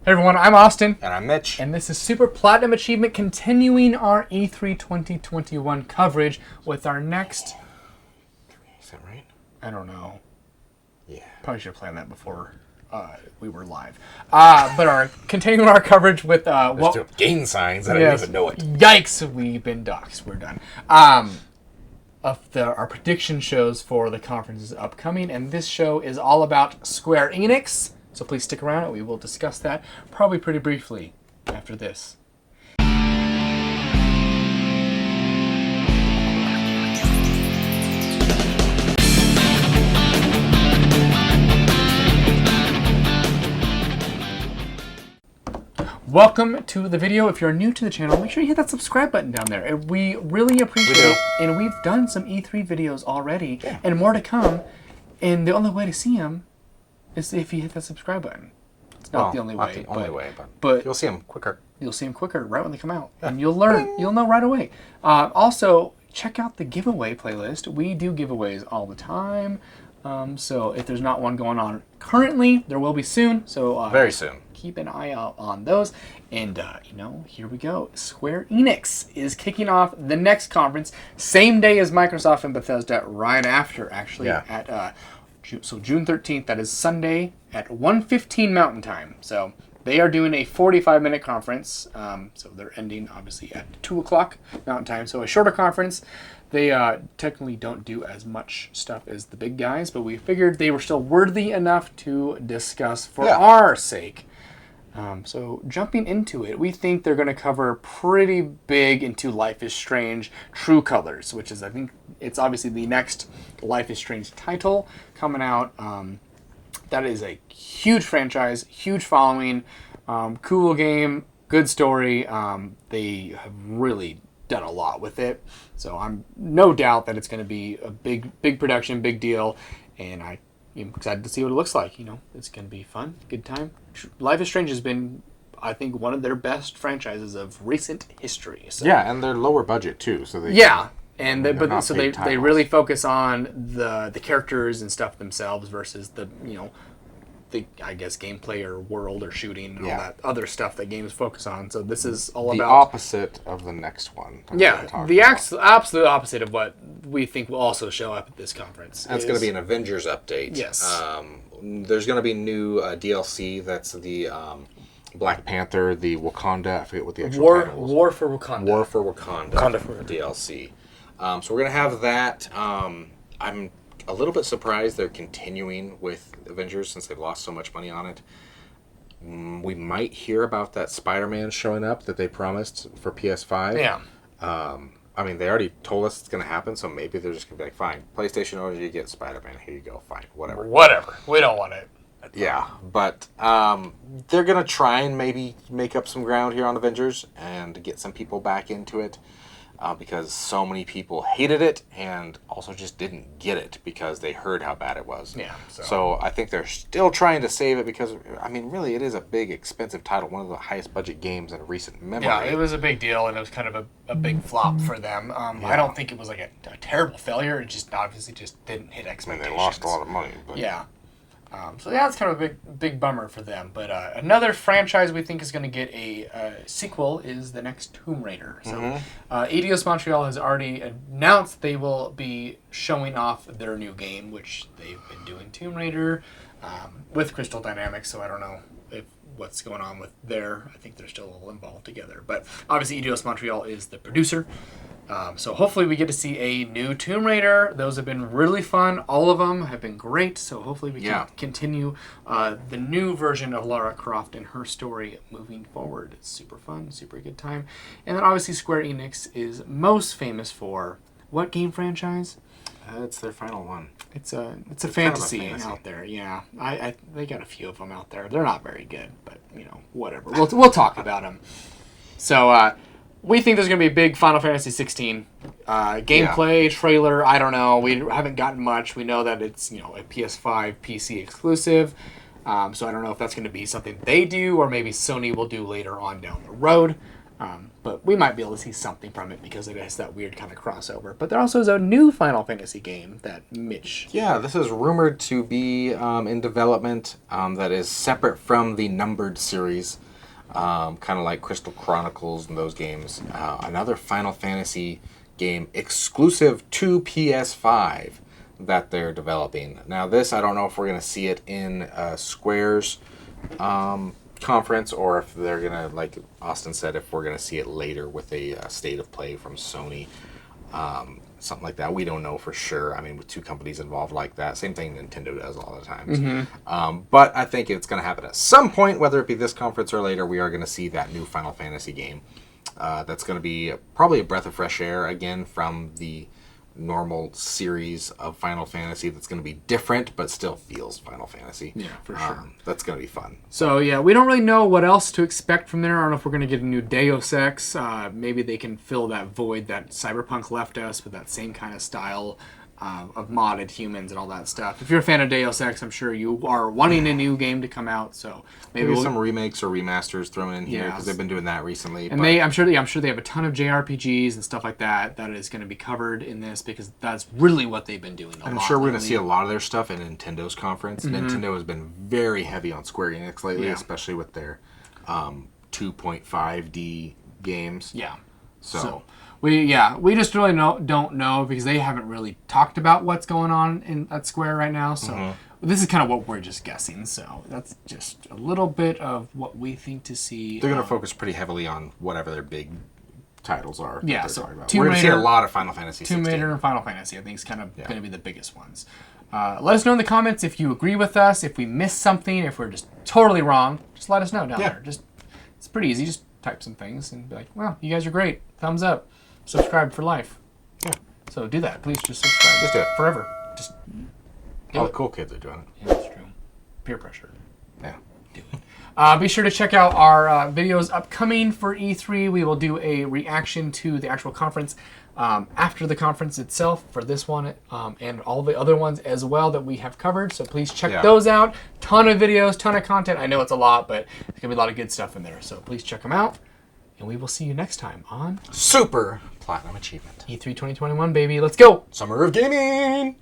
Hey everyone, I'm Austin. And I'm Mitch. And this is Super Platinum Achievement, continuing our E3 2021 coverage with our next... Is that right? I don't know. Yeah. Probably should have planned that before we were live. But continuing our coverage with... There's still gain signs. I don't even know it. Yikes, we've been doxxed. We're done. Our prediction shows for the conferences upcoming, and this show is all about Square Enix. So please stick around and we will discuss that probably pretty briefly after this. Welcome to the video. If you're new to the channel, make sure you hit that subscribe button down there. We really appreciate it. And we've done some E3 videos already and more to come. And the only way to see them is if you hit that subscribe button. It's not the only way. Not the only way, but you'll see them quicker. You'll see them quicker right when they come out. And you'll learn. You'll know right away. Also, check out the giveaway playlist. We do giveaways all the time. So if there's not one going on currently, there will be soon. So very soon. Keep an eye out on those. And, here we go. Square Enix is kicking off the next conference. Same day as Microsoft and Bethesda, right after, actually. Yeah. So June 13th, that is Sunday at 1:15 Mountain Time. So they are doing a 45-minute conference. So they're ending, obviously, at 2 o'clock Mountain Time. So a shorter conference. They technically don't do as much stuff as the big guys, but we figured they were still worthy enough to discuss for our sake. So jumping into it, we think they're going to cover pretty big into Life is Strange True Colors, which is, I think, it's obviously the next Life is Strange title coming out. That is a huge franchise, huge following, cool game, good story. They have really done a lot with it. So I'm no doubt that it's going to be a big production, big deal. And I'm excited to see what it looks like. It's going to be fun, good time. Life is Strange has been, I think, one of their best franchises of recent history. So. Yeah, and they're lower budget too, so they they really focus on the characters and stuff themselves versus the I guess gameplay or world or shooting and all that other stuff that games focus on. So this is all about the opposite of the next one. The absolute opposite of what we think will also show up at this conference. That's going to be an Avengers update. Yes. There's going to be new DLC. That's the Black Panther, the Wakanda. I forget what the actual title was. War for Wakanda. War for Wakanda. DLC. So we're going to have that. I'm a little bit surprised they're continuing with Avengers since they've lost so much money on it. We might hear about that Spider-Man showing up that they promised for PS5. Yeah. I mean, they already told us it's going to happen, so maybe they're just going to be like, fine, PlayStation owner, you get Spider-Man. Here you go. Fine. Whatever. We don't want it. Yeah, but they're going to try and maybe make up some ground here on Avengers and get some people back into it. Because so many people hated it and also just didn't get it because they heard how bad it was. Yeah. So I think they're still trying to save it because, I mean, really, it is a big, expensive title, one of the highest budget games in recent memory. Yeah, it was a big deal, and it was kind of a big flop for them. I don't think it was like a terrible failure. It just obviously just didn't hit expectations. I mean, they lost a lot of money. But. Yeah. It's kind of a big bummer for them. But another franchise we think is going to get a sequel is the next Tomb Raider. So Eidos Montreal has already announced they will be showing off their new game, which they've been doing Tomb Raider with Crystal Dynamics. So I don't know what's going on with there. I think they're still all involved together. But obviously Eidos Montreal is the producer. So hopefully we get to see a new Tomb Raider. Those have been really fun. All of them have been great. So hopefully we can continue the new version of Lara Croft and her story moving forward. It's super fun, super good time. And then obviously Square Enix is most famous for what game franchise? It's their final one. It's a fantasy out there. Yeah, they got a few of them out there. They're not very good, but whatever. We'll talk about them. So. We think there's going to be a big Final Fantasy 16 gameplay trailer. I don't know. We haven't gotten much. We know that it's a PS5 PC exclusive. So I don't know if that's going to be something they do or maybe Sony will do later on down the road. But we might be able to see something from it because it has that weird kind of crossover. But there also is a new Final Fantasy game that Mitch... Yeah, this is rumored to be in development that is separate from the numbered series, kind of like Crystal Chronicles and those games. Another Final Fantasy game exclusive to PS5 that they're developing. Now this, I don't know if we're going to see it in Square's conference, or if they're going to, like Austin said, if we're going to see it later with a state of play from Sony. Something like that. We don't know for sure. I mean, with two companies involved like that. Same thing Nintendo does all the times. But I think it's going to happen at some point, whether it be this conference or later. We are going to see that new Final Fantasy game. That's going to be probably a breath of fresh air again from the normal series of Final Fantasy. That's going to be different, but still feels Final Fantasy. Yeah, for sure. That's going to be fun. So yeah, we don't really know what else to expect from there. I don't know if we're going to get a new Deus Ex. Maybe they can fill that void that Cyberpunk left us with that same kind of style of modded humans and all that stuff. If you're a fan of Deus Ex, I'm sure you are wanting a new game to come out. So maybe some remakes or remasters thrown in here because they've been doing that recently. And I'm sure they have a ton of JRPGs and stuff like that that is going to be covered in this because that's really what they've been doing. I'm sure we're going to see a lot of their stuff in Nintendo's conference. Nintendo has been very heavy on Square Enix lately, especially with their 2.5D games. Yeah. So we just really don't know because they haven't really talked about what's going on at Square right now. So this is kind of what we're just guessing. So that's just a little bit of what we think to see. They're going to focus pretty heavily on whatever their big titles are. Yeah, so we're going to see a lot of Final Fantasy. Tomb Raider and Final Fantasy, I think, is kind of going to be the biggest ones. Let us know in the comments if you agree with us, if we missed something, if we're just totally wrong. Just let us know down there. It's pretty easy. Just type some things and be like, "Wow, you guys are great! Thumbs up, subscribe for life." Yeah. So do that, please. Just subscribe. Just do it forever. Just all the cool kids are doing it. Yeah, that's true. Peer pressure. Yeah. Do it. Be sure to check out our videos upcoming for E3. We will do a reaction to the actual conference after the conference itself for this one and all the other ones as well that we have covered. So please check those out. Ton of videos, ton of content. I know it's a lot, but there's going to be a lot of good stuff in there. So please check them out. And we will see you next time on Super Platinum Achievement. E3 2021, baby. Let's go. Summer of Gaming.